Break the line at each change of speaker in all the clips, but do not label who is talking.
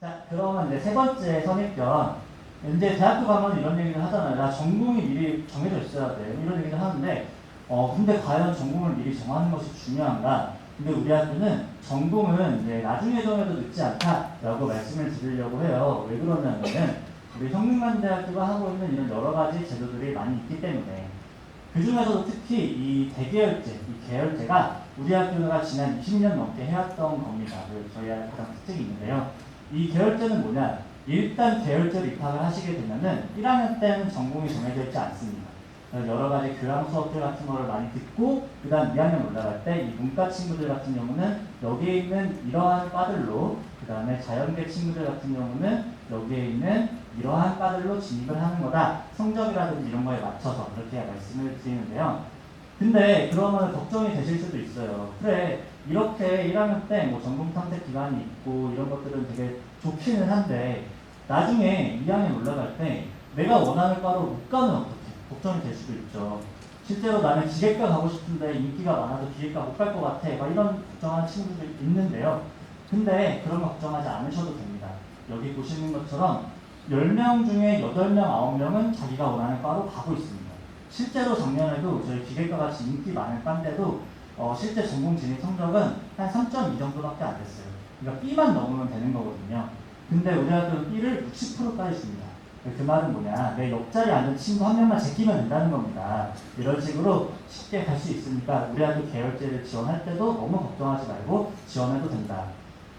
자, 그러면 이제 세 번째 선입견. 이제 대학교 가면 이런 얘기를 하잖아요. 나 전공이 미리 정해져 있어야 돼. 이런 얘기를 하는데, 근데 과연 전공을 미리 정하는 것이 중요한가? 근데 우리 학교는 전공은 이제 나중에 정해도 늦지 않다라고 말씀을 드리려고 해요. 왜 그러냐면은, 우리 성균관대학교가 하고 있는 이런 여러 가지 제도들이 많이 있기 때문에. 그 중에서도 특히 이 대계열제, 이 계열제가 우리 학교가 지난 20년 넘게 해왔던 겁니다. 저희 학교 가장 특징이 있는데요. 이 계열제는 뭐냐? 일단 계열제로 입학을 하시게 되면은 1학년 때는 전공이 정해져 있지 않습니다. 여러 가지 교양 수업들 같은 거를 많이 듣고 그 다음 2학년 올라갈 때 이 문과 친구들 같은 경우는 여기에 있는 이러한 과들로 그 다음에 자연계 친구들 같은 경우는 여기에 있는 이러한 과들로 진입을 하는 거다. 성적이라든지 이런 거에 맞춰서 그렇게 말씀을 드리는데요. 근데 그러면 걱정이 되실 수도 있어요. 그래, 이렇게 1학년 때 뭐 전공 탐색 기간이 있고 이런 것들은 되게 좋기는 한데 나중에 2학년 올라갈 때 내가 원하는 과로 못 가면 어떡해? 걱정이 될 수도 있죠. 실제로 나는 기계과 가고 싶은데 인기가 많아서 기계과 못 갈 것 같아. 막 이런 걱정하는 친구들이 있는데요. 근데 그런 걱정하지 않으셔도 됩니다. 여기 보시는 것처럼 10명 중에 8명, 9명은 자기가 원하는 과로 가고 있습니다. 실제로 작년에도 저희 기계과 같이 인기 많은 과인데도 실제 전공 진입 성적은 한 3.2 정도밖에 안 됐어요. 그러니까 B만 넘으면 되는 거거든요. 근데 우리 학교는 B를 60%까지 줍니다. 그 말은 뭐냐, 내 옆자리에 앉은 친구 한 명만 제끼면 된다는 겁니다. 이런 식으로 쉽게 갈 수 있으니까 우리 학교 계열제를 지원할 때도 너무 걱정하지 말고 지원해도 된다.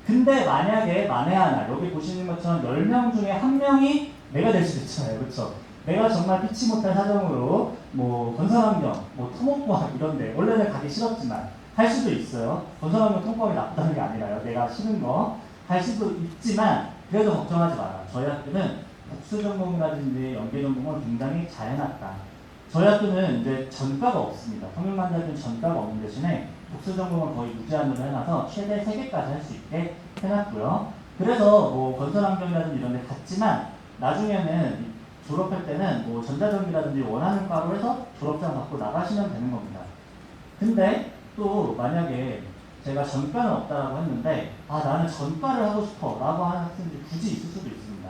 근데 만에 하나 여기 보시는 것처럼 10명 중에 1명이 내가 될 수도 있잖아요. 그렇죠? 내가 정말 피치 못할 사정으로 뭐 건설환경, 뭐 토목과학 이런데 원래는 가기 싫었지만 할 수도 있어요. 건설환경 토목과학이 나쁘다는 게 아니라요. 내가 싫은 거 할 수도 있지만 그래도 걱정하지 마라. 저희 학교는 복수 전공이라든지 연계 전공을 굉장히 잘 해놨다. 저희 학교는 이제 전과가 없습니다. 성균관대학교는 전과가 없는 대신에 복수 전공을 거의 무제한으로 해놔서 최대 3개까지 할 수 있게 해놨고요. 그래서 뭐 건설환경이라든지 이런 데 갔지만 나중에는 졸업할 때는 뭐 전자전기라든지 원하는 과로 해서 졸업장 받고 나가시면 되는 겁니다. 근데 또 만약에 제가 전과는 없다라고 했는데 나는 전과를 하고 싶어 라고 하는 학생들이 굳이 있을 수도 있습니다.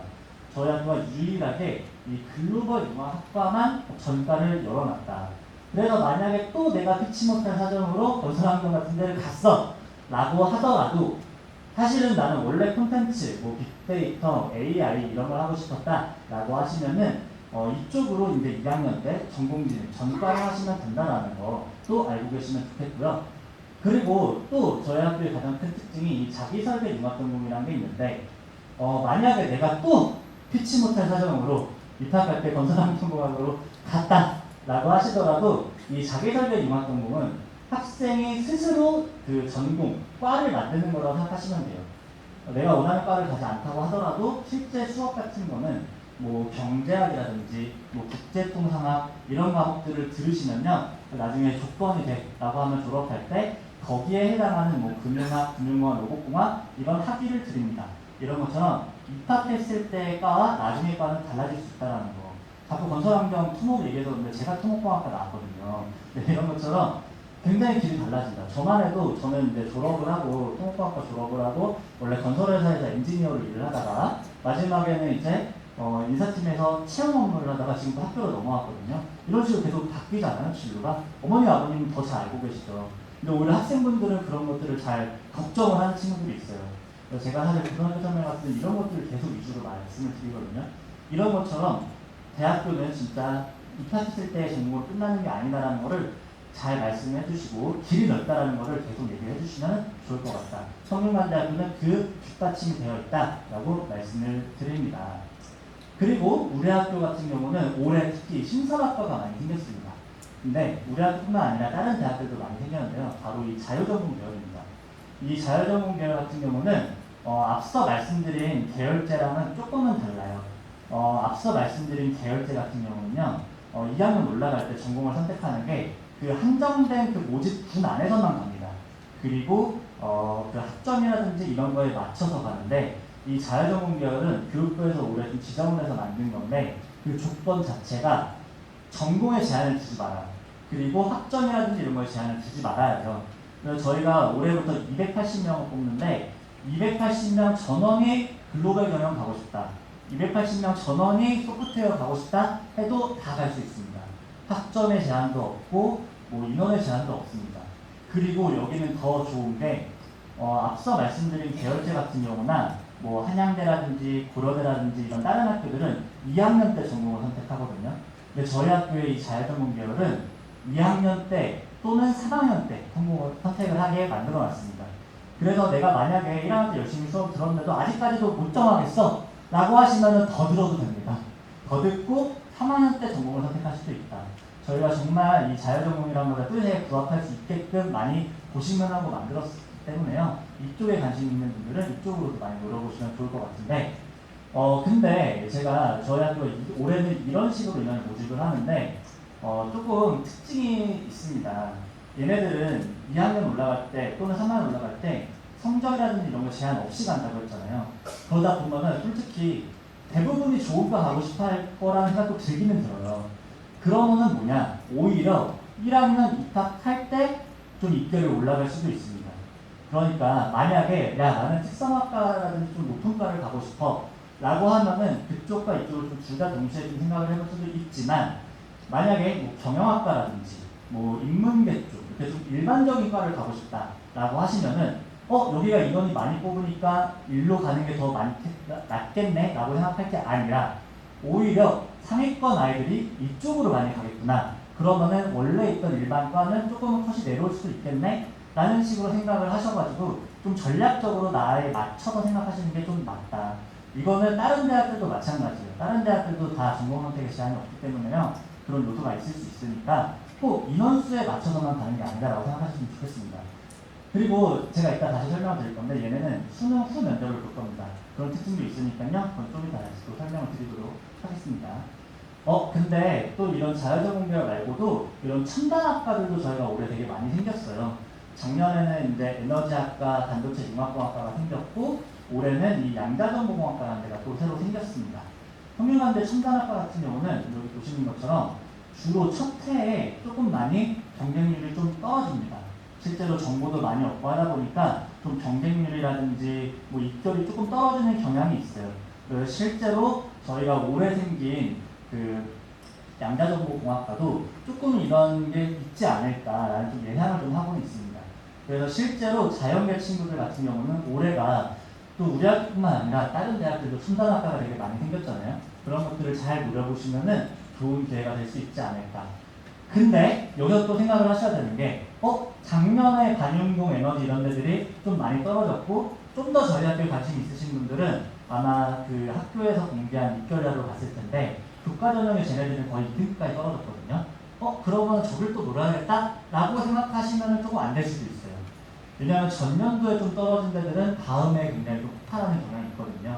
저희 학교가 유일하게 이 글로벌 융합학과만 전과를 열어놨다. 그래서 만약에 또 내가 피치 못할 사정으로 건설환경 같은 데를 갔어 라고 하더라도 사실은 나는 원래 콘텐츠, 뭐 빅데이터, AI 이런 걸 하고 싶었다 라고 하시면은 이쪽으로 이제 2학년 때 전공진, 전과를 하시면 된다라는 거 또 알고 계시면 좋겠고요. 그리고 또 저희 학교의 가장 큰 특징이 이 자기설계 융합전공이라는 게 있는데 만약에 내가 또 피치 못할 사정으로 입학할 때 건설환경공학으로 갔다라고 하시더라도 이 자기설계 융합전공은 학생이 스스로 그 전공, 과를 만드는 거라고 생각하시면 돼요. 내가 원하는 과를 가지 않다고 하더라도 실제 수업 같은 거는 뭐 경제학이라든지 뭐 국제통상학 이런 과목들을 들으시면요 나중에 조건이 돼라고 하면 졸업할 때 거기에 해당하는 뭐 금융학, 금융공학, 로봇공학 이런 학위를 드립니다. 이런 것처럼 입학했을 때 과와 나중에 과는 달라질 수 있다는 거. 자꾸 건설환경 토목 얘기해서 제가 토목공학과 나왔거든요. 이런 것처럼 굉장히 길이 달라진다. 저만 해도 저는 이제 졸업을 하고 토목공학과 졸업을 하고 원래 건설회사에서 엔지니어로 일을 하다가 마지막에는 이제 인사팀에서 체험 업무를 하다가 지금 학교로 넘어왔거든요. 이런 식으로 계속 바뀌잖아요, 진로가. 어머니, 아버님은 더 잘 알고 계시죠. 근데 오히려 학생분들은 그런 것들을 잘 걱정을 하는 친구들이 있어요. 그래서 제가 사실 고등학교 설명 갔을 때 이런 것들을 계속 위주로 말씀을 드리거든요. 이런 것처럼 대학교는 진짜 입학했을 때 전공으로 끝나는 게 아니다라는 거를 잘 말씀해 주시고 길이 넓다라는 거를 계속 얘기해 주시면 좋을 것 같다. 성균관대학교는 그 뒷받침이 되어 있다라고 말씀을 드립니다. 그리고 우리 학교 같은 경우는 올해 특히 신설학과가 많이 생겼습니다. 근데 우리 학교뿐만 아니라 다른 대학들도 많이 생겼는데요. 바로 이 자율전공 계열입니다. 이 자율전공 계열 같은 경우는 앞서 말씀드린 계열제랑은 조금은 달라요. 앞서 말씀드린 계열제 같은 경우는요. 2학년 올라갈 때 전공을 선택하는 게 그 한정된 그 모집군 안에서만 갑니다. 그리고 그 학점이라든지 이런 거에 맞춰서 가는데 이 자율전공 계열은 교육부에서 올해 좀 지정을 해서 만든 건데 그 조건 자체가 전공에 제한을 두지 말아요. 그리고 학점이라든지 이런 거에 제한을 두지 말아야죠. 그래서 저희가 올해부터 280명을 뽑는데 280명 전원이 글로벌 경영 가고 싶다. 280명 전원이 소프트웨어 가고 싶다 해도 다 갈 수 있습니다. 학점의 제한도 없고 뭐 인원의 제한도 없습니다. 그리고 여기는 더 좋은 게 앞서 말씀드린 계열제 같은 경우나 뭐 한양대라든지 고려대라든지 이런 다른 학교들은 2학년 때 전공을 선택하거든요. 근데 저희 학교의 이 자율전공 계열은 2학년 때 또는 3학년 때 선택을 하게 만들어 놨습니다. 그래서 내가 만약에 1학년 때 열심히 수업 들었는데도 아직까지도 못 정하겠어 라고 하시면 더 들어도 됩니다. 더 듣고 3학년 때 전공을 선택할 수도 있다. 저희가 정말 이 자율전공이라는 것에 뜻에 부합할 수 있게끔 많이 고심하고 만들었기 때문에요. 이쪽에 관심 있는 분들은 이쪽으로도 많이 노려보시면 좋을 것 같은데 근데 제가 저희 학교 올해는 이런 식으로 인원을 모집을 하는데 조금 특징이 있습니다. 얘네들은 2학년 올라갈 때 또는 3학년 올라갈 때 성적이라든지 이런 거 제한 없이 간다고 했잖아요. 그러다 보면은 솔직히 대부분이 좋은 과 가고 싶어 할 거라는 생각도 들기는 들어요. 그러면은 뭐냐, 오히려 1학년 입학할 때 좀 입결이 올라갈 수도 있습니다. 그러니까 만약에 야 나는 특성화과라든지 좀 높은 과를 가고 싶어 라고 하면은 그쪽과 이쪽을 좀 둘 다 동시에 좀 생각을 해볼 수도 있지만 만약에 뭐 경영학과라든지 뭐 인문계 쪽 이렇게 좀 일반적인 과를 가고 싶다 라고 하시면은 여기가 인원이 많이 뽑으니까 일로 가는 게 더 낫겠네 라고 생각할 게 아니라 오히려 상위권 아이들이 이쪽으로 많이 가겠구나. 그러면은 원래 있던 일반과는 조금은 컷이 내려올 수도 있겠네 라는 식으로 생각을 하셔가지고 좀 전략적으로 나에 맞춰서 생각하시는 게 좀 맞다. 이거는 다른 대학들도 마찬가지예요. 다른 대학들도 다 전공 선택의 제한이 없기 때문에요. 그런 요소가 있을 수 있으니까 꼭 인원수에 맞춰서만 가는 게 아니다라고 생각하시면 좋겠습니다. 그리고 제가 이따 다시 설명을 드릴 건데 얘네는 수능 후 면접을 볼 겁니다. 그런 특징도 있으니까요. 그건 좀 이따 다시 또 설명을 드리도록 하겠습니다. 근데 또 이런 자율전공 계열 말고도 이런 첨단학과들도 저희가 올해 되게 많이 생겼어요. 작년에는 이제 에너지학과, 반도체 융합공학과가 생겼고 올해는 이 양자정보공학과라는 데가 또 새로 생겼습니다. 평균관대 첨단학과 같은 경우는 여기 보시는 것처럼 주로 첫 해에 조금 많이 경쟁률이 좀 떨어집니다. 실제로 정보도 많이 없고 하다 보니까 좀 경쟁률이라든지 뭐 입결이 조금 떨어지는 경향이 있어요. 그래서 실제로 저희가 올해 생긴 그 양자정보공학과도 조금 이런 게 있지 않을까라는 좀 예상을 좀 하고는 있습니다. 그래서 실제로 자연계 친구들 같은 경우는 올해가 또 우리 학교뿐만 아니라 다른 대학들도 첨단학과가 되게 많이 생겼잖아요. 그런 것들을 잘 노려보시면은 좋은 기회가 될 수 있지 않을까. 근데 여기서 또 생각을 하셔야 되는 게 작년에 반영동 에너지 이런 데들이 좀 많이 떨어졌고 좀 더 저희 학교에 관심 있으신 분들은 아마 그 학교에서 공개한 입결자로 봤을 텐데 교과전형의 쟤네들은 거의 2등까지 떨어졌거든요. 그러면 저를 또 놀아야겠다? 라고 생각하시면 조금 안 될 수도 있어요. 왜냐하면 전년도에 좀 떨어진 데들은 다음에 굉장히 좀 폭발하는 경향이 있거든요.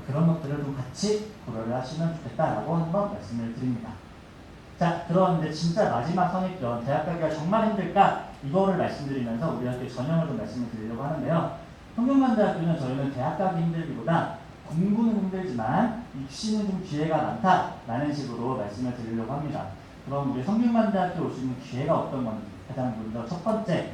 그런 것들을 좀 같이 고려를 하시면 좋겠다라고 한번 말씀을 드립니다. 자, 그럼 이제 진짜 마지막 선입견, 대학 가기가 정말 힘들까? 이거를 말씀드리면서 우리 학교 전형을 좀 말씀을 드리려고 하는데요. 성균관대학교는 저희는 대학 가기 힘들기보다 공부는 힘들지만 입시는 좀 기회가 많다라는 식으로 말씀을 드리려고 합니다. 그럼 우리 성균관대학교 오시는 기회가 어떤 건지 가장 먼저 첫 번째,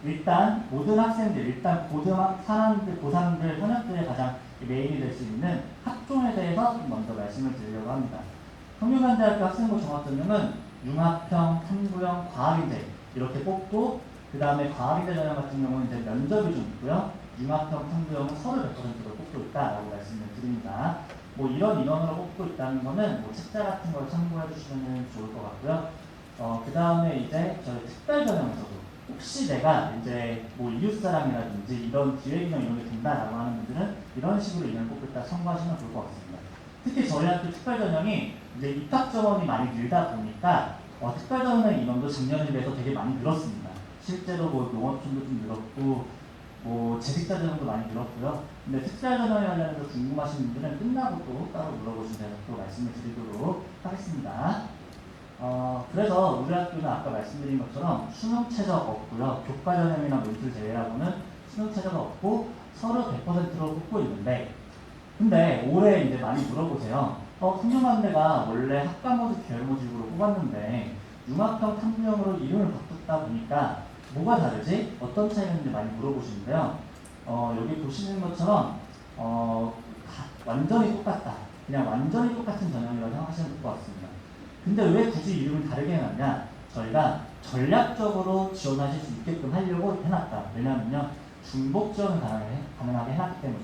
일단 모든 학생들, 일단 고3들, 현역들의 가장 메인이 될 수 있는 학종에 대해서 먼저 말씀을 드리려고 합니다. 성균관대학교 학생부 종합전형은 융합형, 탐구형, 과학인재 이렇게 뽑고 그 다음에 과학인재 전형 같은 경우는 이제 면접이 좀 있고요. 융합형, 탐구형은 서류 100%로 뽑고 있다라고 말씀을 드립니다. 뭐 이런 인원으로 뽑고 있다는 거는 뭐 책자 같은 걸 참고해 주시면 좋을 것 같고요. 그 다음에 이제 저희 특별 전형에서도 혹시 내가 이제 뭐 이웃사랑이라든지 이런 기획인형 이런 게 된다라고 하는 분들은 이런 식으로 인원을 뽑고 있다 참고하시면 좋을 것 같습니다. 특히 저희 학교 특별 전형이 이제 입학 정원이 많이 늘다 보니까 특별 전형 인원도 작년에 비해서 되게 많이 늘었습니다. 실제로 뭐 농업팀도 좀 늘었고 뭐 재직자 전형도 많이 늘었고요. 근데 특별 전형에 관련해서 궁금하신 분들은 끝나고 또 따로 물어보시면 제가 또 말씀을 드리도록 하겠습니다. 그래서 우리 학교는 아까 말씀드린 것처럼 수능 최저 없고요. 교과 전형이나 논술 제외하고는 수능 최저가 없고 서류 100%로 뽑고 있는데 근데 올해 이제 많이 물어보세요. 성균관대가 원래 학과 모집, 계열 모집으로 뽑았는데 융합형, 탐구형으로 이름을 바꿨다 보니까 뭐가 다르지? 어떤 차이가 있는지 많이 물어보시는데요. 여기 보시는 것처럼 완전히 똑같다. 그냥 완전히 똑같은 전형이라고 생각하시면 될 것 같습니다. 근데 왜 굳이 이름을 다르게 해놨냐? 저희가 전략적으로 지원하실 수 있게끔 하려고 해놨다. 왜냐하면요, 중복 지원을 가능하게 해놨기 때문에.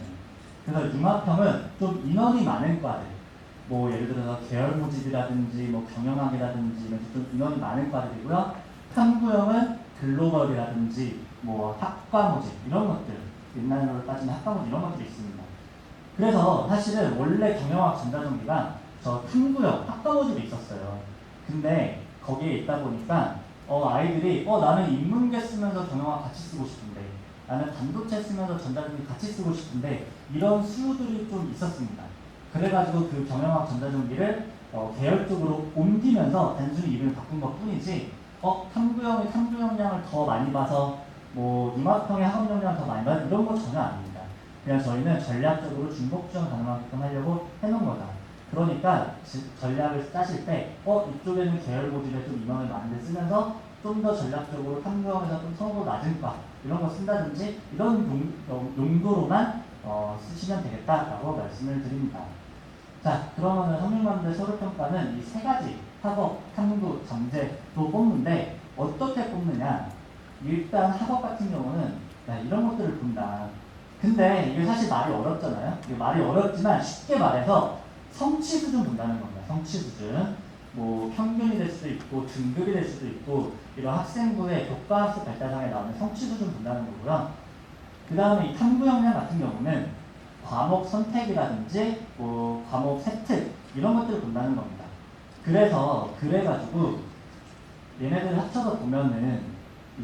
그래서 융합형은 좀 인원이 많은 과들, 뭐 예를 들어서 계열 모집이라든지 뭐 경영학이라든지 이런 좀 인원이 많은 과들이고요. 탐구형은 글로벌이라든지 뭐 학과 모집 이런 것들, 옛날로 따지면 학과 모집 이런 것들이 있습니다. 그래서 사실은 원래 경영학 전자전기가 저 탐구형 학과 모집이 있었어요. 근데 거기에 있다 보니까 아이들이 나는 인문계 쓰면서 경영학 같이 쓰고 싶은데, 나는 반도체 쓰면서 전자전기 같이 쓰고 싶은데, 이런 수요들이 좀 있었습니다. 그래가지고 그 경영학 전자전기를 계열적으로 옮기면서 단순히 이름을 바꾼 것 뿐이지, 탐구형이 탐구 역량을 더 많이 봐서 뭐 융합형의 학업 역량을 더 많이 봐서 이런 거 전혀 아닙니다. 그냥 저희는 전략적으로 중복 지원 가능하게끔 하려고 해놓은 거다. 그러니까 전략을 짜실 때 이쪽에는 계열 모집에 좀 인원을 많이 쓰면서 좀 더 전략적으로 탐구형에서 좀 성도 낮은 과 이런 거 쓴다든지 이런 용도로만 쓰시면 되겠다라고 말씀을 드립니다. 자, 그러면은 선생님들 서류평가는 이 세 가지 학업, 탐구, 잠재도 뽑는데 어떻게 뽑느냐? 일단 학업 같은 경우는 이런 것들을 본다. 근데 이게 사실 말이 어렵잖아요. 이게 말이 어렵지만 쉽게 말해서 성취 수준 본다는 겁니다. 성취 수준. 뭐 평균이 될 수도 있고 등급이 될 수도 있고 이런 학생부의 교과학습 발달상에 나오는 성취 수준 본다는 거고요. 그 다음에 이 탐구 역량 같은 경우는 과목 선택이라든지 뭐 과목 세특 이런 것들을 본다는 겁니다. 그래가지고 얘네들 합쳐서 보면은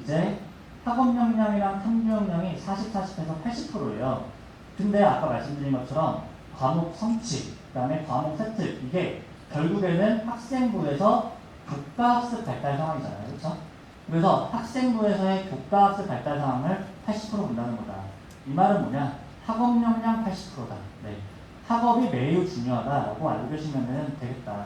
이제 학업 역량이랑 탐구 역량이 40, 40해서 80%예요. 근데 아까 말씀드린 것처럼 과목 성취, 그 다음에 과목 세특 이게 결국에는 학생부에서 교과학습 발달 상황이잖아요. 그렇죠? 그래서 학생부에서의 교과학습 발달 상황을 80% 본다는 거다. 이 말은 뭐냐? 학업 역량 80%다. 네. 학업이 매우 중요하다라고 알고 계시면 되겠다.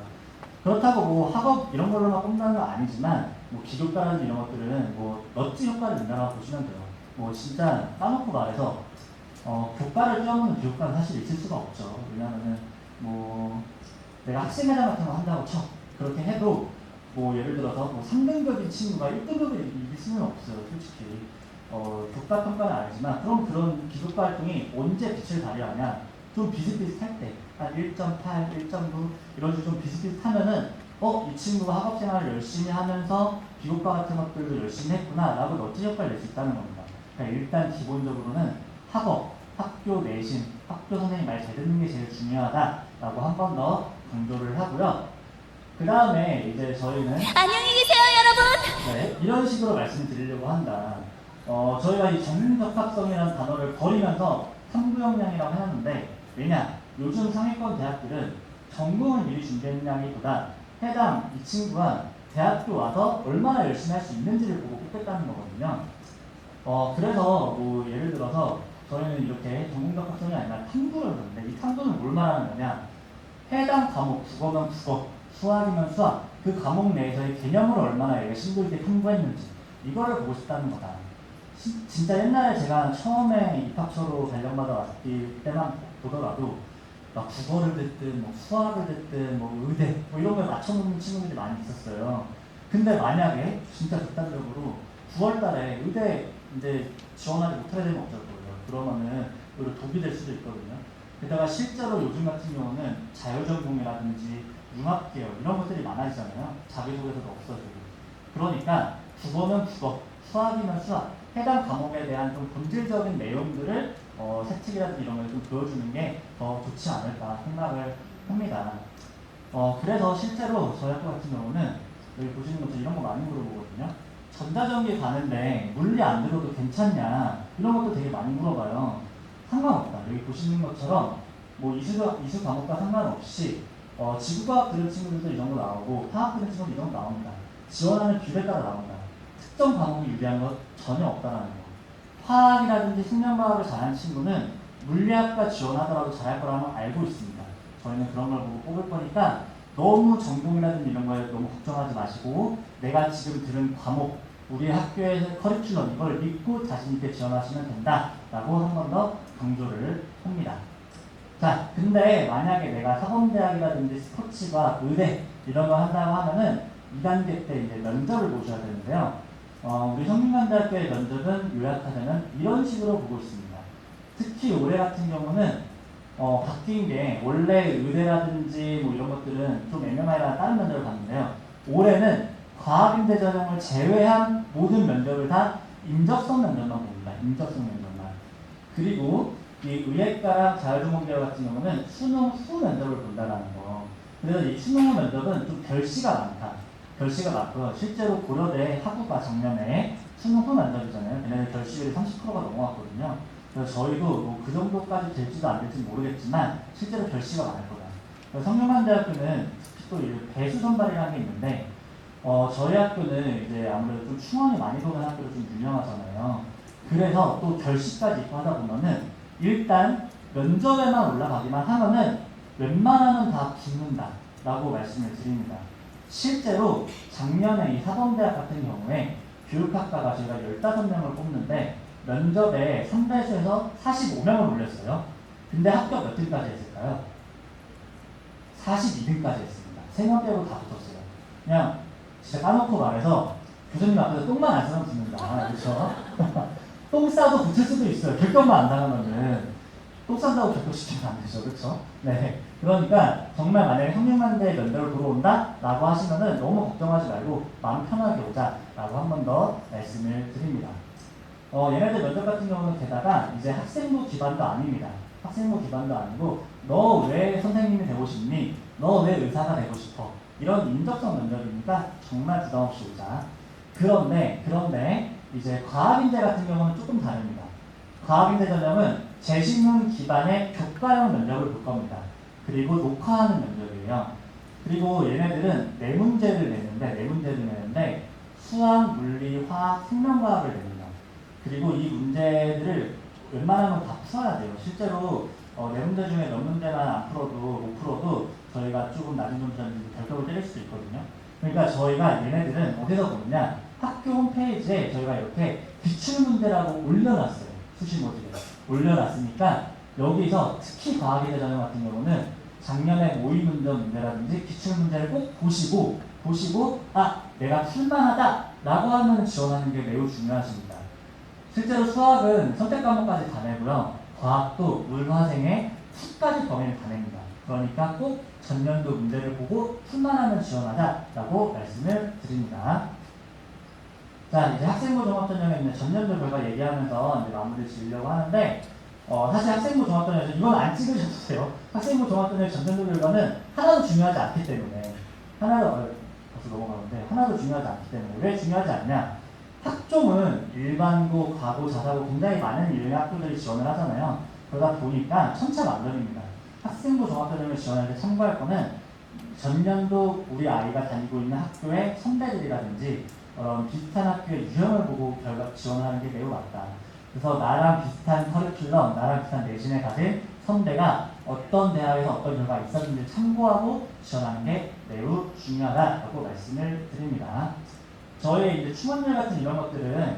그렇다고 뭐 학업 이런 걸로만 뽑는 건 아니지만 뭐 기교과라든지 이런 것들은 뭐 넛지 효과를 낸다고 보시면 돼요. 뭐 진짜 까놓고 말해서 교과를 뛰어넘는 기교과는 사실 있을 수가 없죠. 왜냐하면은 뭐 내가 학생회장 같은 거 한다고 쳐. 그렇게 해도 뭐 예를 들어서 뭐 3등급인 친구가 1등급을 이길 수는 없어요. 솔직히. 교과 평가는 아니지만 그런 기술과 활동이 언제 빛을 발휘하냐? 좀 비슷비슷할 때, 한 1.8, 1.9 이런 식으로 좀 비슷비슷하면은 이 친구가 학업생활을 열심히 하면서 기록과 같은 것들도 열심히 했구나 라고 넛지 효과를 낼 수 있다는 겁니다. 그러니까 일단 기본적으로는 학업, 학교 내신, 학교 선생님 말 잘 듣는 게 제일 중요하다라고 한 번 더 강조를 하고요. 그 다음에 이제 저희는
안녕히 계세요, 여러분.
네, 이런 식으로 말씀드리려고 한다. 저희가 이 전문적합성이라는 단어를 버리면서 탐구 역량이라고 해놨는데, 왜냐? 요즘 상위권 대학들은 전공을 미리 준비했냐기보다 해당 이 친구가 대학교 와서 얼마나 열심히 할 수 있는지를 보고 뽑겠다는 거거든요. 그래서 뭐 예를 들어서 저희는 이렇게 전공적합성이 아니라 탐구를 하는데, 이 탐구는 뭘 말하는 거냐? 해당 과목, 국어면 국어, 수학이면 수학, 그 과목 내에서의 개념을 얼마나 얘가 심도 있게 탐구했는지 이거를 보고 싶다는 거다. 진짜 옛날에 제가 처음에 입학처로 발령받아 왔을 때만 보더라도 막 국어를 듣든 뭐 수학을 듣든 뭐 의대 뭐 이런 걸 맞춰놓는 친구들이 많이 있었어요. 근데 만약에 진짜 극단적으로 9월달에 의대 이제 지원하지 못하게 되면 어쩔 거예요. 그러면은 오히려 독이 될 수도 있거든요. 게다가 실제로 요즘 같은 경우는 자율전공이라든지 융합계열 이런 것들이 많아지잖아요. 자기소개서도 없어지고. 그러니까 국어는 국어, 수학이면 수학, 해당 과목에 대한 좀 본질적인 내용들을 세특이라든지 이런 걸 좀 보여주는 게 더 좋지 않을까 생각을 합니다. 그래서 실제로 저희 학교 같은 경우는 여기 보시는 것처럼 이런 거 많이 물어보거든요. 전자전기 가는데 물리 안 들어도 괜찮냐 이런 것도 되게 많이 물어봐요. 상관없다. 여기 보시는 것처럼 뭐 이수 과목과 상관없이 지구과학 들은 친구들도 이 정도 나오고 화학 들은 친구도 이 정도 나옵니다. 지원하는 비율에 따라 나옵니다. 특정 과목이 유리한 것 전혀 없다라는 거. 화학이라든지 생명과학을 잘하는 친구는 물리학과 지원하더라도 잘할 거라는 걸 알고 있습니다. 저희는 그런 걸 보고 뽑을 거니까 너무 전공이라든지 이런 거에 너무 걱정하지 마시고 내가 지금 들은 과목, 우리 학교의 커리큘럼 이걸 믿고 자신 있게 지원하시면 된다라고 한 번 더 강조를 합니다. 자, 근데 만약에 내가 사범대학이라든지 스포츠과 의대 이런 거 한다고 하면은 2단계 때 이제 면접을 보셔야 되는데요. 우리 성균관대학교의 면접은 요약하자면 이런 식으로 보고 있습니다. 특히 올해 같은 경우는 바뀐 게 원래 의대라든지 뭐 이런 것들은 좀 MMI랑 다른 면접을 봤는데요. 올해는 과학인대 전형을 제외한 모든 면접을 다 인적성 면접만 봅니다. 인적성 면접만. 그리고 이 의예과랑 자율전공대학 같은 경우는 수능 후 면접을 본다라는 거. 그래서 이 수능 후 면접은 좀 결시가 많다. 결시가 많고요. 실제로 고려대 학부가 작년에 수능 후 면접이잖아요. 걔네들 결시율이 30%가 넘어갔거든요. 그래서 저희도 뭐 그 정도까지 될지도 안 될지 모르겠지만 실제로 결시가 많을 거다. 성균관대학교는 특히 또 배수 선발이라는 게 있는데 저희 학교는 이제 아무래도 좀 충원이 많이 도는 학교로 좀 유명하잖아요. 그래서 또 결시까지 있고 하다 보면은 일단 면접에만 올라가기만 하면은 웬만하면 다 붙는다라고 말씀을 드립니다. 실제로 작년에 이 사범대학 같은 경우에 교육학과가 저희가 15명을 뽑는데 면접에 3배수에서 45명을 올렸어요. 근데 합격 몇 등까지 했을까요? 42등까지 했습니다. 3명 빼고 다 붙었어요. 그냥 진짜 까놓고 말해서 교수님 앞에서 똥만 안 싸면 붙는다. 그렇죠? 똥 싸도 붙을 수도 있어요. 결격만 안 당하면은 똥 싼다고 결격시키면 안 되죠. 그렇죠? 네. 그러니까 정말 만약에 성균관대 면접을 보러 온다라고 하시면은 너무 걱정하지 말고 마음 편하게 오자라고 한 번 더 말씀을 드립니다. 얘네들 면접 같은 경우는 게다가 이제 학생부 기반도 아닙니다. 학생부 기반도 아니고 너 왜 선생님이 되고 싶니? 너 왜 의사가 되고 싶어? 이런 인적성 면접이니까 정말 부담 없이 오자. 그런데 이제 과학인재 같은 경우는 조금 다릅니다. 과학인재 전형은 재신문 기반의 교과형 면접을 볼 겁니다. 그리고 녹화하는 면접이에요. 그리고 얘네들은 네 문제를 내는데 수학, 물리, 화학, 생명과학을 냅니다. 그리고 이 문제들을 웬만하면 다 풀어야 돼요. 실제로 네 문제 중에 몇 문제만 안 풀어도 못 풀어도 저희가 조금 낮은 점수는 결격을 때릴 수도 있거든요. 그러니까 저희가 얘네들은 어디서 보느냐, 학교 홈페이지에 저희가 이렇게 기출문제라고 올려놨어요. 수시모집에 올려놨으니까 여기서 특히 과학인재 전형 같은 경우는 작년에 모의문제 문제라든지 기출문제를 꼭 보시고 내가 풀만하다 라고 하면 지원하는 게 매우 중요하십니다. 실제로 수학은 선택 과목까지 다 내고요. 과학도 물화생의 T까지 범위를 다 냅니다. 그러니까 꼭 전년도 문제를 보고 풀만하면 지원하자라고 말씀을 드립니다. 자, 이제 학생부 종합전형에 있는 전년도 결과 얘기하면서 이제 마무리 지으려고 하는데 사실 학생부 종합전형에서 이건 안 찍으셔도 돼요. 학생부 종합전형의 전년도 결과는 하나도 중요하지 않기 때문에 벌써 넘어가는데 하나도 중요하지 않기 때문에 왜 중요하지 않냐? 학종은 일반고, 과고, 자사고 굉장히 많은 유형의 학교들이 지원을 하잖아요. 그러다 보니까 천차만별입니다. 학생부 종합전형을 지원할 때 참고할 거는 전년도 우리 아이가 다니고 있는 학교의 선배들이라든지 비슷한 학교의 유형을 보고 결과 지원하는 게 매우 맞다. 그래서 나랑 비슷한 커리큘럼, 나랑 비슷한 내신을 가진 선배가 어떤 대학에서 어떤 결과가 있었는지 참고하고 지원하는 게 매우 중요하다고 말씀을 드립니다. 저희 이제 충원율 같은 이런 것들은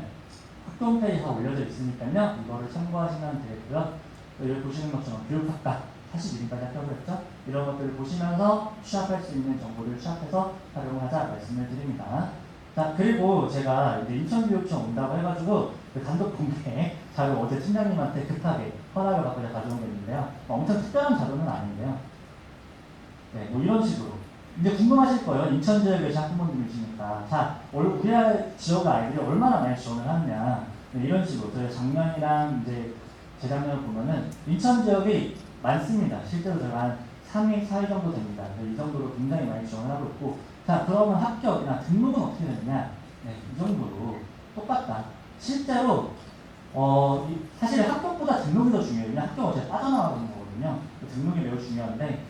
학교 홈페이지에 다 올려져 있으니까요. 이거를 참고하시면 되겠고요. 여기 보시는 것처럼 교육학과 41인까지 합격을 했죠. 이런 것들을 보시면서 취업할 수 있는 정보를 취합해서 활용하자 말씀을 드립니다. 자, 그리고 제가 이제 인천교육청 온다고 해가지고 그 단독 공개 자료 어제 팀장님한테 급하게 허락을 받고 제가 가져온 게 있는데요. 엄청 특별한 자료는 아닌데요. 네, 뭐 이런 식으로. 이제 궁금하실 거예요. 인천 지역에 계신 학부모님이시니까. 자, 우리나라 지역 아이들이 얼마나 많이 지원을 하느냐. 네, 이런 식으로. 저희 작년이랑 이제 재작년을 보면은 인천 지역이 많습니다. 실제로 저희가 한 3위, 4위 정도 됩니다. 이 정도로 굉장히 많이 지원을 하고 있고. 자, 그러면 합격이나 등록은 어떻게 되느냐? 네, 이 정도로 똑같다. 실제로, 사실 합격보다 등록이 더 중요해요. 그냥 합격 어차피 빠져나가는 거거든요. 등록이 매우 중요한데,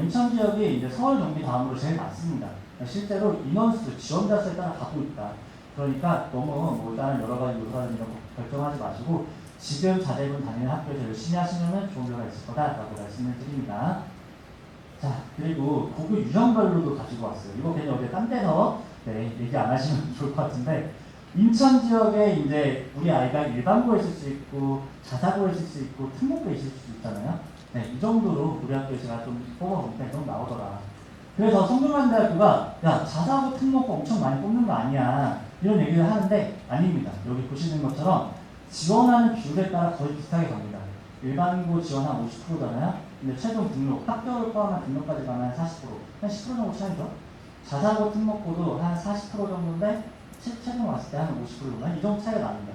인천 지역이 이제 서울, 경기 다음으로 제일 많습니다. 실제로 인원수, 지원자 수에 따라 가고 있다. 그러니까 너무 뭐 다른 여러 가지 요소라는 이런 거 결정하지 마시고 지금 자제분 다니는 학교에서 열심히 하시면 좋은 결과가 있을 거다라고 말씀을 드립니다. 자, 그리고 고교 유형별로도 가지고 왔어요. 이거 괜히 어디 딴 데서 얘기 안 하시면 좋을 것 같은데 인천 지역에 이제 우리 아이가 일반고에 있을 수 있고 자사고에 있을 수 있고 특목고에 있을 수 있잖아요. 네, 이 정도로 우리 학교에 제가 좀 뽑아볼 때 좀 나오더라. 그래서 성균관대학교가 야 자사고 특목고 엄청 많이 뽑는 거 아니야 이런 얘기를 하는데 아닙니다. 여기 보시는 것처럼 지원하는 비율에 따라 거의 비슷하게 갑니다. 일반고 지원 한 50%잖아요. 근데 최종 등록, 학교를 포함한 등록까지 가면 한 40%, 한 10% 정도 차이죠. 자사고 특목고도 한 40% 정도인데 최종 왔을 때 한 50%가 이 정도 차이가 납니다.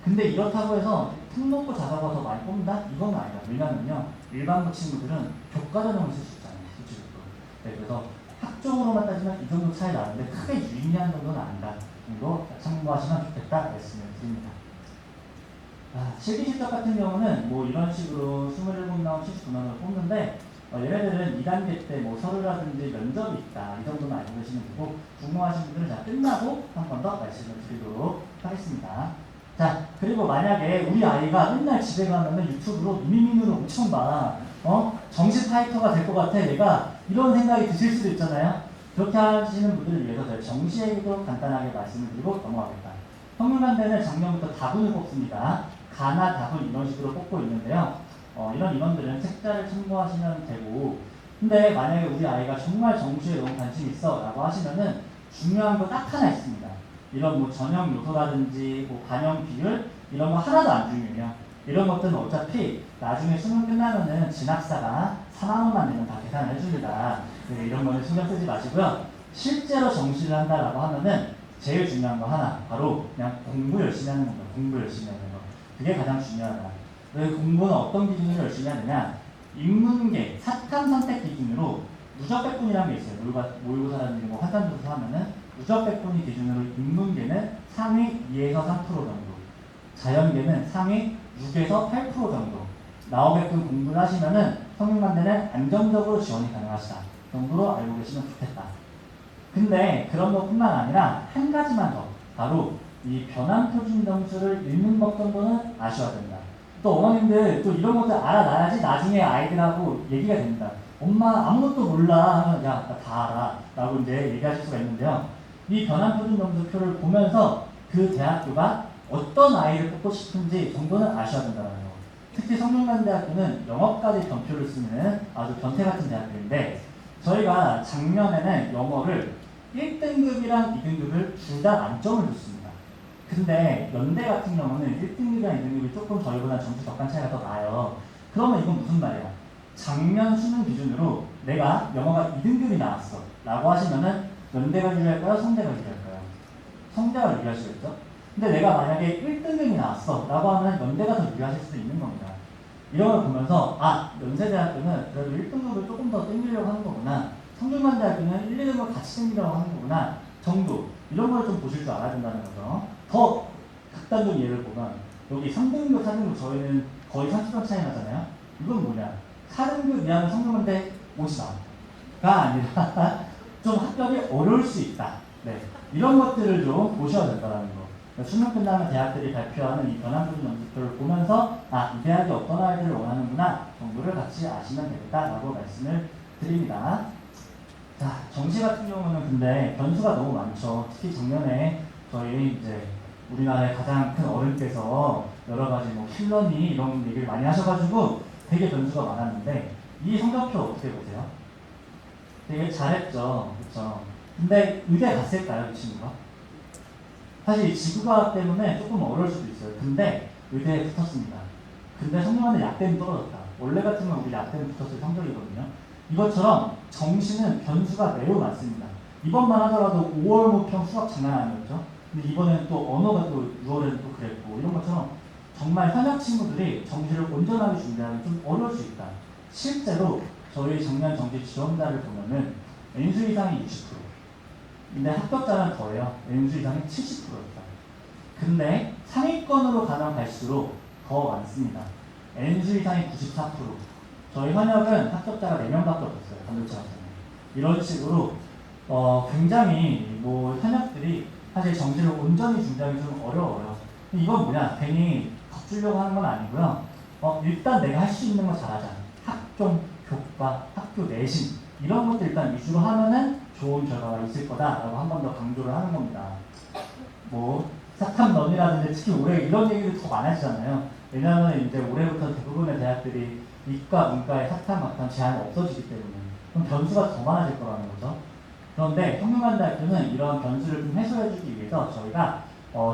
근데 이렇다고 해서 특목고 자사고가 더 많이 뽑는다? 이건 아니다. 왜냐면요 일반고 친구들은 교과전형을 쓸 수 있잖아요. 수치적으로. 네, 그래서 학종으로만 따지면 이 정도 차이 나는데 크게 유의미한 정도는 아니다. 정도 참고하시면 좋겠다 말씀을 드립니다. 실기실적 같은 경우는 뭐 이런 식으로 27명, 79명을 뽑는데 얘네들은 2단계 때 뭐 서류라든지 면접이 있다. 이 정도는 알고 계시면 되고 궁금하신 분들은 자 끝나고 한 번 더 말씀을 드리도록 하겠습니다. 자 그리고 만약에 우리 아이가 맨날 집에 가면은 유튜브로 미미민으로 엄청 봐. 정신 파이터가 될 것 같아. 얘가 이런 생각이 드실 수도 있잖아요. 그렇게 하시는 분들을 위해서 저희 정시 얘기도 간단하게 말씀을 드리고 넘어가겠다. 성균관대는 작년부터 다군을 뽑습니다. 가나 다군 이런 식으로 뽑고 있는데요. 이런 인원들은 책자를 참고하시면 되고 근데 만약에 우리 아이가 정말 정시에 너무 관심이 있어 라고 하시면은 중요한 거 딱 하나 있습니다. 이런 뭐 전형 요소라든지 뭐 반영 비율 이런 거 하나도 안 중요해요. 이런 것들은 어차피 나중에 수능 끝나면은 진학사가 4만 원만 내면 다 계산을 해줍니다. 네, 이런 거는 신경 쓰지 마시고요. 실제로 정시를 한다라고 하면은 제일 중요한 거 하나 바로 그냥 공부 열심히 하는 겁니다. 공부 열심히 하는 거. 그게 가장 중요하다. 왜 공부는 어떤 기준으로 열심히 하느냐? 인문계 사탐 선택 기준으로 누적백분이라는 게 있어요. 모의고사라든지 뭐 환산조사 하면은 누적백분이 기준으로 인문계는 상위 2에서 3% 정도, 자연계는 상위 6에서 8% 정도 나오게끔 공부를 하시면은 성균관대는 안정적으로 지원이 가능하시다 정도로 알고 계시면 좋겠다. 근데 그런 것뿐만 아니라 한 가지만 더 바로 이 변환표준 점수를 읽는 것 정도는 아셔야 된다. 또 어머님들 또 이런 것들 알아놔야지 나중에 아이들하고 얘기가 됩니다. 엄마 아무것도 몰라 하면 야 나 다 알아 라고 이제 얘기하실 수가 있는데요. 이 변환표준 점수표를 보면서 그 대학교가 어떤 아이를 뽑고 싶은지 정도는 아셔야 된다는 거. 특히 성균관대학교는 영어까지 변표를 쓰는 아주 변태 같은 대학교인데 저희가 작년에는 영어를 1등급이랑 2등급을 둘 다 만점을 줬습니다. 근데 연대 같은 경우는 1등급이랑 2등급이 조금 저희보다 점수 격간 차이가 더 나요. 그러면 이건 무슨 말이야? 작년 수능 기준으로 내가 영어가 2등급이 나왔어 라고 하시면은 연대가 유리할까요? 성대가 유리할까요? 성대가 유리하시겠죠? 근데 내가 만약에 1등급이 나왔어 라고 하면 연대가 더 유리하실 수도 있는 겁니다. 이런 걸 보면서 연세대학교는 그래도 1등급을 조금 더 땡기려고 하는 거구나. 성균관대학교는 1, 2등급을 같이 땡기려고 하는 거구나 정도 이런 걸 좀 보실 줄 알아야 된다는 거죠. 더 극단적인 예를 보면 여기 3등급, 4등급 저희는 거의 30점 차이 나잖아요. 이건 뭐냐? 4등급 이하는 성균관대 오지 마가 아니라 좀 합격이 어려울 수 있다. 네, 이런 것들을 좀 보셔야 된다는 거. 수능 끝나면 대학들이 발표하는 이 변환표준 점수표를 보면서 이 대학이 어떤 아이들을 원하는구나 정도를 같이 아시면 되겠다라고 말씀을 드립니다. 자, 정시 같은 경우는 근데 변수가 너무 많죠. 특히 작년에 저희 이제 우리나라의 가장 큰 어른께서 여러 가지 뭐 킬러니 이런 얘기를 많이 하셔가지고 되게 변수가 많았는데 이 성적표 어떻게 보세요? 되게 잘했죠, 그렇죠? 근데 의대 갔을까요, 이 친구가? 사실 지구과학 때문에 조금 어려울 수도 있어요. 근데 의대에 붙었습니다. 근데 성균관대 약대는 떨어졌다. 원래 같으면 우리 약대는 붙었을 성적이거든요. 이것처럼 정시는 변수가 매우 많습니다. 이번만 하더라도 5월 모평 수학 장난 아니었죠. 근데 이번에는 또 언어가 또 6월에는 또 그랬고 이런 것처럼 정말 현역 친구들이 정시를 온전하게 준비하기 좀 어려울 수 있다. 실제로 저희 작년 정시 지원자를 보면은 N수 이상이 60%. 근데 합격자는 더해요. N수 이상이 70%였다. 근데 상위권으로 가면 갈수록 더 많습니다. N수 이상이 94%. 저희 현역은 합격자가 4명밖에 없었어요. 반도체 학생은. 이런 식으로 굉장히 뭐 현역들이 사실 정시를 온전히 준비하기 좀 어려워요. 이건 뭐냐? 괜히 겁주려고 하는 건 아니고요. 일단 내가 할 수 있는 거 잘하자. 학종, 교과, 학교 내신 이런 것들 일단 위주로 하면은 좋은 결과가 있을 거다라고 한 번 더 강조를 하는 겁니다. 뭐 사탐런이라든지 특히 올해 이런 얘기도 더 많아지잖아요. 왜냐하면 이제 올해부터 대부분의 대학들이 이과, 문과의 사탐, 막탐 제한이 없어지기 때문에 그럼 변수가 더 많아질 거라는 거죠. 그런데 성균관대학교는 이런 변수를 좀 해소해주기 위해서 저희가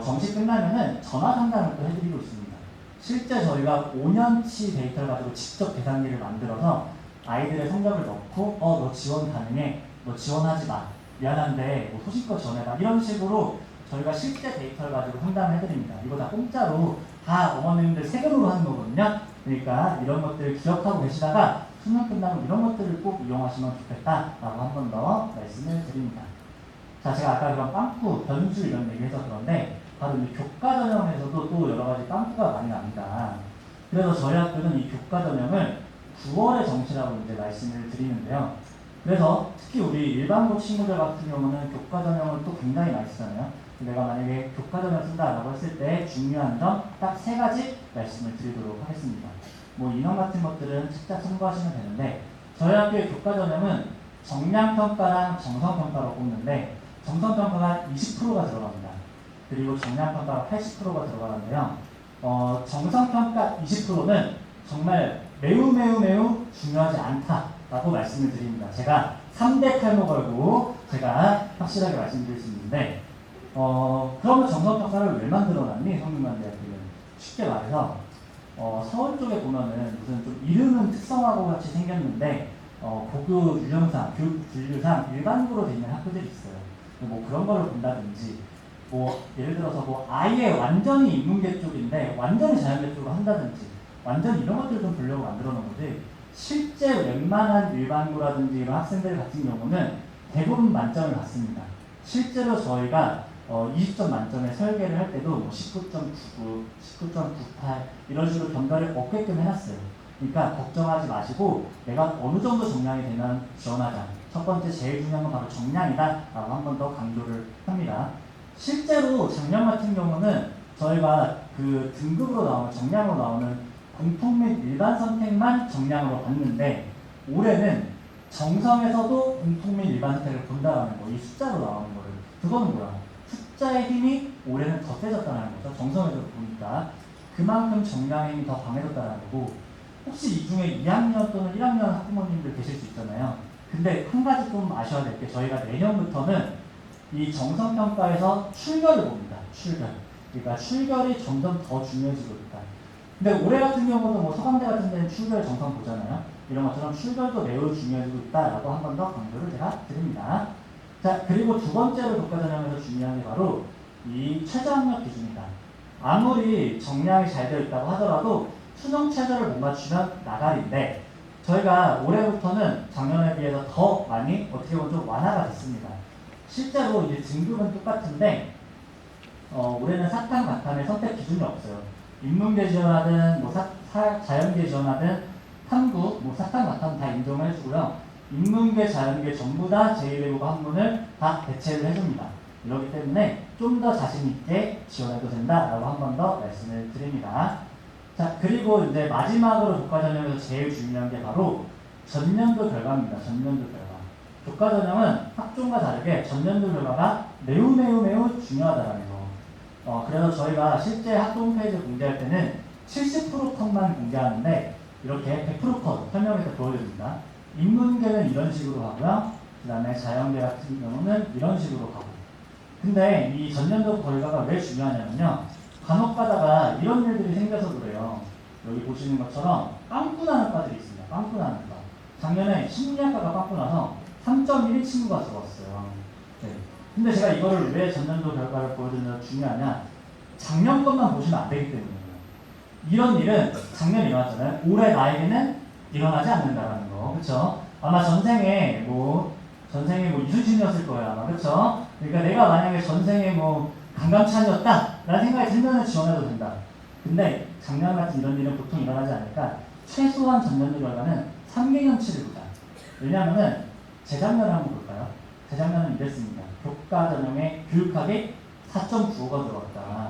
정시 끝나면은 전화 상담을 또 해드리고 있습니다. 실제 저희가 5년치 데이터를 가지고 직접 계산기를 만들어서 아이들의 성적을 넣고 너 지원 가능해, 너 지원하지 마, 미안한데 뭐 소신껏 지원해라, 이런 식으로 저희가 실제 데이터를 가지고 상담을 해드립니다. 이거 다 공짜로 다 어머님들 세금으로 하는 거거든요. 그러니까 이런 것들 기억하고 계시다가 수능 끝나면 이런 것들을 꼭 이용하시면 좋겠다라고 한 번 더 말씀을 드립니다. 자, 제가 아까 그런 빵꾸, 변수 이런 얘기해서 그런데 바로 이 교과 전형에서도 또 여러 가지 빵꾸가 많이 납니다. 그래서 저희 학교는 이 교과 전형을 9월의 정시라고 이제 말씀을 드리는데요. 그래서 특히 우리 일반고 친구들 같은 경우는 교과 전형을 또 굉장히 많이 쓰잖아요. 내가 만약에 교과 전형 쓴다라고 했을 때 중요한 점 딱 3가지 말씀을 드리도록 하겠습니다. 뭐 인원 같은 것들은 책자 참고하시면 되는데 저희 학교의 교과 전형은 정량평가랑 정성평가로 뽑는데 정성평가가 20%가 들어갑니다. 그리고 정량평가가 80%가 들어가는데요. 정성평가 20%는 정말 매우 중요하지 않다라고 말씀을 드립니다. 제가 3대 탈모 걸고 제가 확실하게 말씀드릴 수 있는데 그러면 정성평가를 왜 만들어놨니? 성균관대학교는 쉽게 말해서 서울 쪽에 보면은 무슨 좀 이름은 특성하고 같이 생겼는데 고교 유형상, 교육 분류상 일반고로 되어 있는 학교들이 있어요. 뭐 그런 거를 본다든지 뭐 예를 들어서 뭐 아예 완전히 인문계 쪽인데 완전히 자연계 쪽으로 한다든지 완전히 이런 것들을 좀 보려고 만들어 놓은 거지, 실제 웬만한 일반고라든지 이런 학생들 같은 경우는 대부분 만점을 받습니다. 실제로 저희가 20점 만점에 설계를 할 때도 뭐 19.99, 19.98 이런 식으로 경과를 얻게끔 해놨어요. 그러니까 걱정하지 마시고 내가 어느 정도 정량이 되면 지원하자. 첫 번째 제일 중요한 건 바로 정량이다 라고 한 번 더 강조를 합니다. 실제로 작년 같은 경우는 저희가 그 등급으로 나오는 정량으로 나오는 공통 및 일반 선택만 정량으로 봤는데 올해는 정성에서도 공통 및 일반 선택을 본다라는 거, 이 숫자로 나오는 거를. 그거는 뭐야? 숫자의 힘이 올해는 더 세졌다는 거죠. 정성에서 보니까 그만큼 정량의 힘이 더 강해졌다는 거고, 혹시 이 중에 2학년 또는 1학년 학부모님들 계실 수 있잖아요. 근데 한 가지 좀 아셔야 될 게 저희가 내년부터는 이 정성평가에서 출결을 봅니다. 출결. 그러니까 출결이 점점 더 중요해지고 있다. 근데 올해 같은 경우도 뭐 서강대 같은 데는 출결 정성 보잖아요. 이런 것처럼 출결도 매우 중요해지고 있다라고 한 번 더 강조를 제가 드립니다. 자, 그리고 두 번째로 교과 전형에서 중요한 게 바로 이 최저학력 기준이다. 아무리 정량이 잘 되어 있다고 하더라도 수능 최저를 못 맞추면 나가리인데 저희가 올해부터는 작년에 비해서 더 많이 어떻게 보면 좀 완화가 됐습니다. 실제로 이제 등급은 똑같은데 올해는 사탐, 과탐의 선택 기준이 없어요. 인문계 지원하든 뭐 자연계 지원하든 탐구, 뭐 사탐, 과탐 다 인정을 해주고요. 인문계, 자연계 전부 다 제1외국어 한문을 다 대체를 해줍니다. 이렇기 때문에 좀 더 자신있게 지원해도 된다라고 한 번 더 말씀을 드립니다. 자, 그리고 이제 마지막으로 교과 전형에서 제일 중요한 게 바로 전년도 결과입니다. 전년도 결과. 교과 전형은 학종과 다르게 전년도 결과가 매우 중요하다라는 거. 그래서 저희가 실제 학교 홈페이지 공개할 때는 70% 컷만 공개하는데 이렇게 100% 컷 설명해서 보여드립니다. 인문계는 이런 식으로 하고요. 그 다음에 자연계 같은 경우는 이런 식으로 가고. 근데 이 전년도 결과가 왜 중요하냐면요. 간혹 가다가 이런 일들이 생겨서 그래요. 여기 보시는 것처럼 빵꾸 나는 과들이 있습니다. 빵꾸 나는 과. 작년에 심리학과가 빵꾸 나서 3.1 친구가 들어왔어요. 네. 근데 제가 이거를 왜 전년도 결과를 보여드리는 게 중요하냐. 작년 것만 보시면 안 되기 때문이에요. 이런 일은 작년에 일어났잖아요. 올해 나에게는 일어나지 않는다라는 거. 그렇죠? 아마 전생에 뭐 이순신이었을 거예요. 아마. 그렇죠? 그러니까 내가 만약에 전생에 뭐 강감찬이었다 라는 생각이 들면 지원해도 된다. 근데 작년 같은 이런 일은 보통 일어나지 않으니까 최소한 전년도 결과는 3개년치를 보자. 왜냐하면은 재작년을 한번 볼까요? 재작년은 이랬습니다. 교과 전형에 교육학이 4.95가 들어왔다.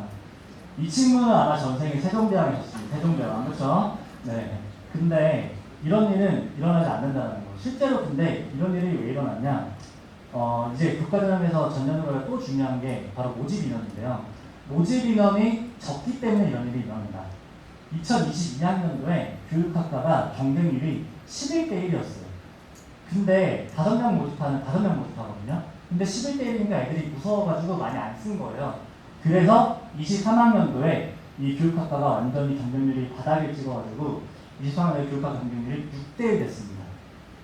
이 친구는 아마 전생에 세종대왕이셨습니다. 세종대왕. 그렇죠? 네. 근데 이런 일은 일어나지 않는다는 거. 실제로 근데 이런 일이 왜 일어났냐? 이제 교과 전형에서 전년도가 또 중요한 게 바로 모집 인원인데요. 모집 인원이 적기 때문에 이런 일이 일어납니다. 2022학년도에 교육학과가 경쟁률이 11대 1이었어요. 근데 5명 모집하거든요. 근데 11대 1이니까 애들이 무서워가지고 많이 안 쓴 거예요. 그래서 23학년도에 이 교육학과가 완전히 경쟁률이 바닥을 찍어가지고 23학년도에 교육학과 경쟁률이 6대 1 됐습니다.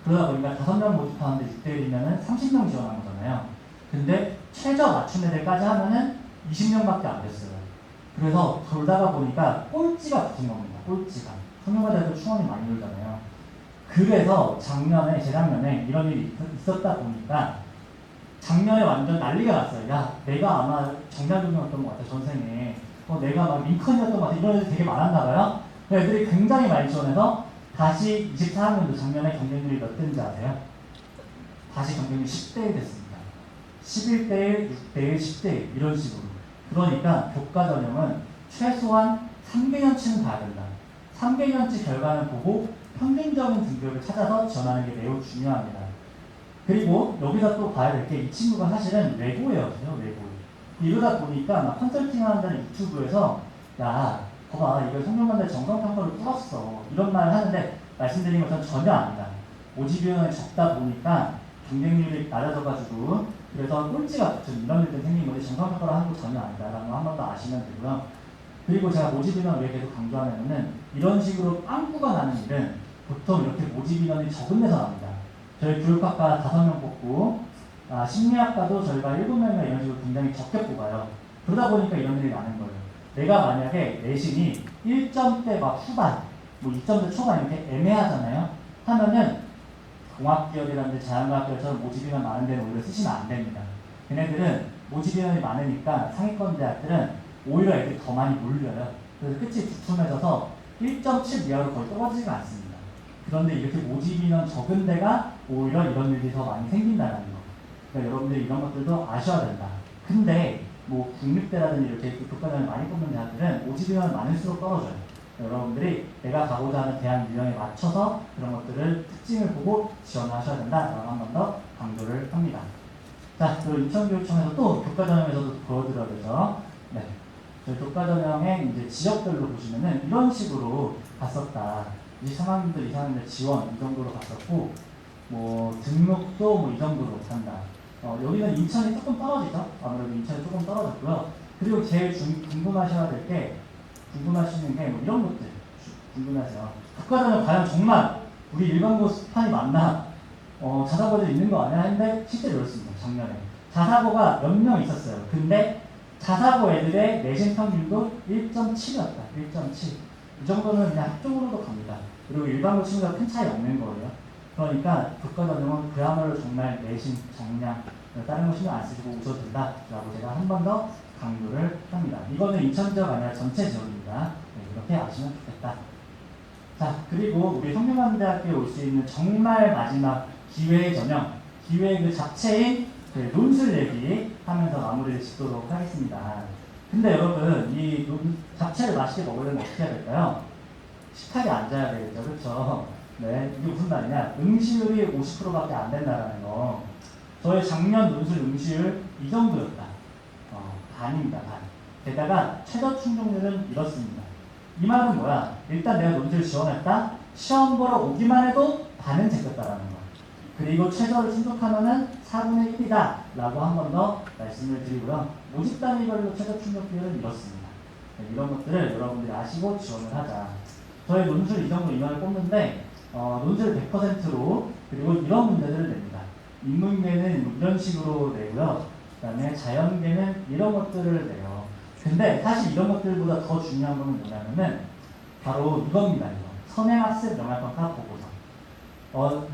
그러다 보니까 5명 모집하는데 6대 1이면 30명 지원한 거잖아요. 근데 최저 맞춤 애들까지 하면은 20명밖에 안 됐어요. 그래서 돌다가 보니까 꼴찌가 붙은 겁니다. 꼴찌가. 성균관대도 충원이 많이 돌잖아요. 그래서 재작년에 이런 일이 있었다 보니까 작년에 완전 난리가 났어요. 야, 내가 아마 정약용이었던 것 같아, 전생에. 내가 막 링컨이었던 것 같아. 이런 애들 되게 많았나 봐요. 그 애들이 굉장히 많이 지원해서 다시 24학년도 작년에 경쟁률이 몇 대인지 아세요? 다시 경쟁률이 10대 1 됐습니다. 11대 1, 6대 1, 10대 1 이런 식으로. 그러니까 교과 전형은 최소한 3개년치는 봐야 된다. 3개년치 결과를 보고 평균적인 등급을 찾아서 지원하는 게 매우 중요합니다. 그리고 여기서 또 봐야 될 게 이 친구가 사실은 외고예요. 외고. 이러다 보니까 막 컨설팅 하는 유튜브에서 야, 봐봐, 이거 성균관대 정성평가를 뚫었어. 이런 말을 하는데 말씀드린 것처럼 전혀 아니다. 모집위원이 적다 보니까 경쟁률이 낮아져가지고 그래서 꼴찌가 붙은 이런 일들이 생긴 건데 정성평가를 하는 거 전혀 아니다라는 거 한 번 더 아시면 되고요. 그리고 제가 모집인원 왜 계속 강조하냐면은 이런 식으로 빵꾸가 나는 일은 보통 이렇게 모집인원이 적은 데서 납니다. 저희 교육학과 5명 뽑고 심리학과도 저희가 7명이나 이런 식으로 굉장히 적게 뽑아요. 그러다 보니까 이런 일이 나는 거예요. 내가 만약에 내신이 1점대 막 후반, 뭐 2점대 초반 이렇게 애매하잖아요. 하면은 공학기업이라든지 자연과학기업처럼 모집인원 많은 데는 오히려 쓰시면 안 됩니다. 걔네들은 모집인원이 많으니까 상위권 대학들은 오히려 애들이 더 많이 몰려요. 그래서 끝이 두툼해져서 1.7 이하로 거의 떨어지지가 않습니다. 그런데 이렇게 모집인원 적은 데가 오히려 이런 일이 더 많이 생긴다는 거. 그러니까 여러분들이 이런 것들도 아셔야 된다. 근데 뭐 국립대라든지 이렇게 교과전을 많이 뽑는 대학들은 모집인원이 많을수록 떨어져요. 그러니까 여러분들이 내가 가고자 하는 대학 유형에 맞춰서 그런 것들을 특징을 보고 지원을 하셔야 된다라고 한 번 더 강조를 합니다. 자, 또 인천교육청에서 또 교과전형에서도 보여드려야 되죠. 네. 저희 교과전형의 이제 지역별로 보시면은 이런 식으로 갔었다. 23학년들, 24학년들 지원 이 정도로 갔었고, 뭐 등록도 뭐 이 정도로 간다. 여기는 인천이 조금 떨어지죠. 아무래도 인천이 조금 떨어졌고요. 그리고 제일 궁금하시는 게 뭐 이런 것들 궁금하세요. 교과전형 과연 정말 우리 일반고 스판이 맞나? 자사고들 있는 거 아니야? 했는데 실제로 이렇습니다. 작년에 자사고가 몇 명 있었어요. 근데 자사고 애들의 내신 평균도 1.7이었다. 1.7. 이 정도는 그냥 학종으로도 갑니다. 그리고 일반고 친구가 큰 차이 없는 거예요. 그러니까 교과전형은 그야말로 정말 내신, 정량, 다른 거 신경 안 쓰시고 웃어도 된다라고 제가 한 번 더 강조를 합니다. 이거는 인천 지역 아니라 전체 지역입니다. 네, 이렇게 아시면 좋겠다. 자, 그리고 우리 성균관대학교에 올 수 있는 정말 마지막 기회의 전형, 기회의 그 자체인 논술 얘기 하면서 마무리를 짓도록 하겠습니다. 근데 여러분, 이 잡채를 맛있게 먹으려면 어떻게 해야 될까요? 식탁에 앉아야 되겠죠, 그렇죠? 네, 이게 무슨 말이냐? 응시율이 50%밖에 안 된다라는 거. 저희 작년 논술 응시율 이 정도였다. 반입니다, 반. 게다가 최저 충족률은 이렇습니다. 이 말은 뭐야? 일단 내가 논술 지원했다. 시험 보러 오기만 해도 반은 제꼈다라는 거. 그리고 최저를 충족하면은 4분의 1이다 라고 한 번 더 말씀을 드리고요. 모집 단위별로 최저 충족률은 이렇습니다. 네, 이런 것들을 여러분들이 아시고 지원을 하자. 저희 논술 이 정도 인원을 뽑는데 논술 100%로 그리고 이런 문제들을 냅니다. 인문계는 이런 식으로 내고요. 그 다음에 자연계는 이런 것들을 내요. 근데 사실 이런 것들보다 더 중요한 거는 뭐냐면은 바로 이겁니다. 이거. 선행학습 영역평가 보고서.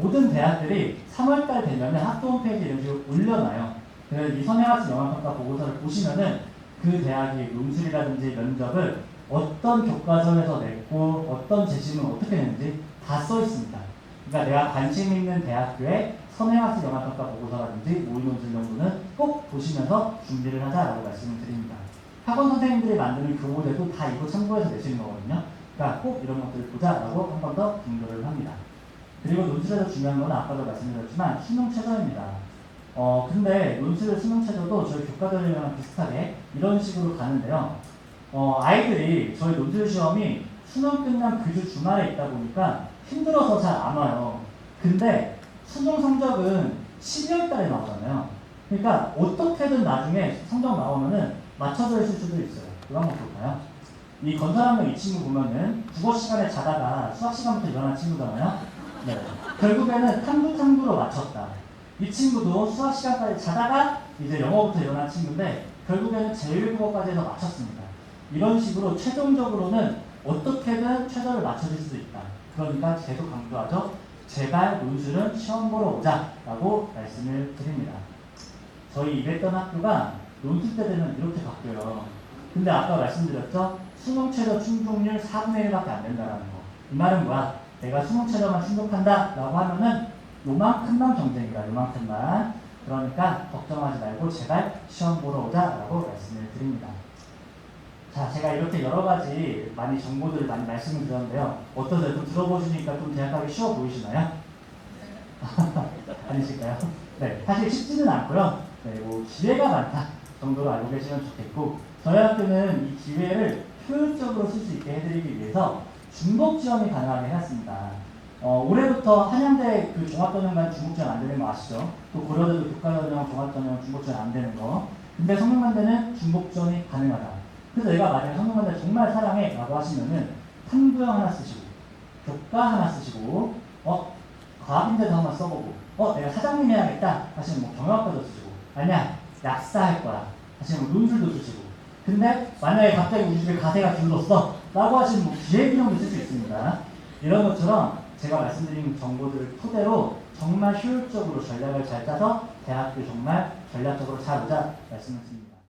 모든 대학들이 3월달 되면은 학교 홈페이지에 이런 식으로 올려놔요. 그래서 이 선행학습 영역평가 보고서를 보시면은 그 대학이 논술이라든지 면접을 어떤 교과서에서 냈고 어떤 재심은 어떻게 냈는지 다 써 있습니다. 그러니까 내가 관심 있는 대학교의 선행학습 영역평가 보고서라든지 모의논술 정도는 꼭 보시면서 준비를 하자라고 말씀을 드립니다. 학원 선생님들이 만드는 교보대도 다 이거 참고해서 내시는 거거든요. 그러니까 꼭 이런 것들을 보자라고 한 번 더 강조를 합니다. 그리고 논술에서 중요한 건 아까도 말씀드렸지만 수능 최저입니다. 근데 논술 수능 최저도 저희 교과전형이랑 비슷하게 이런 식으로 가는데요. 아이들이 저희 논술 시험이 수능 끝난 그 주 주말에 있다 보니까 힘들어서 잘 안 와요. 근데 수능 성적은 12월 달에 나오잖아요. 그러니까 어떻게든 나중에 성적 나오면은 맞춰져 있을 수도 있어요. 이거 한번 볼까요? 이 건설학명 이 친구 보면은 국어 시간에 자다가 수학 시간부터 일어난 친구잖아요. 네. 결국에는 탐구탐구로 맞췄다. 이 친구도 수학 시간까지 자다가 이제 영어부터 일어난 친구인데 결국에는 제1국어까지 해서 맞췄습니다. 이런 식으로 최종적으로는 어떻게든 최저를 맞춰줄 수도 있다. 그러니까 계속 강조하죠. 제발 논술은 시험 보러 오자 라고 말씀을 드립니다. 저희 일했던 학교가 논술 때 되면 이렇게 바뀌어요. 근데 아까 말씀드렸죠? 수능 최저 충족률 4분의 1밖에 안 된다는 거. 이 말은 뭐야? 내가 수능 최저만 충족한다 라고 하면은 요만큼만 경쟁이다. 요만큼만. 그러니까 걱정하지 말고 제발 시험 보러 오자 라고 말씀을 드립니다. 자, 제가 이렇게 여러 가지 많이 정보들을 많이 말씀을 드렸는데요. 어떠세요? 좀 들어보시니까 좀 대학가기 쉬워 보이시나요? 아니실까요? 네, 사실 쉽지는 않고요. 네, 뭐 기회가 많다 정도로 알고 계시면 좋겠고, 저희 학교는 이 기회를 효율적으로 쓸 수 있게 해드리기 위해서 중복 지원이 가능하게 해놨습니다. 올해부터 한양대 그 종합전형관 중복 지원 안 되는 거 아시죠? 또 고려대도 교과전형, 종합전형 중복 지원 안 되는 거. 근데 성균관대는 중복 지원이 가능하다. 그래서 내가 만약에 성균관대 정말 사랑해 라고 하시면은 탐구형 하나 쓰시고, 교과 하나 쓰시고, 과학인데도 한번 써보고, 내가 사장님 해야겠다 하시면 뭐 경영학과도 쓰시고, 아니야 약사 할 거야 하시면 뭐 논술도 쓰시고. 근데 만약에 갑자기 우리 집에 가세가 줄었어 라고 하시면 뭐 기획인형도 쓸 수 있습니다. 이런 것처럼 제가 말씀드린 정보들을 토대로 정말 효율적으로 전략을 잘 짜서 대학교 정말 전략적으로 잘 오자 말씀을 드립니다.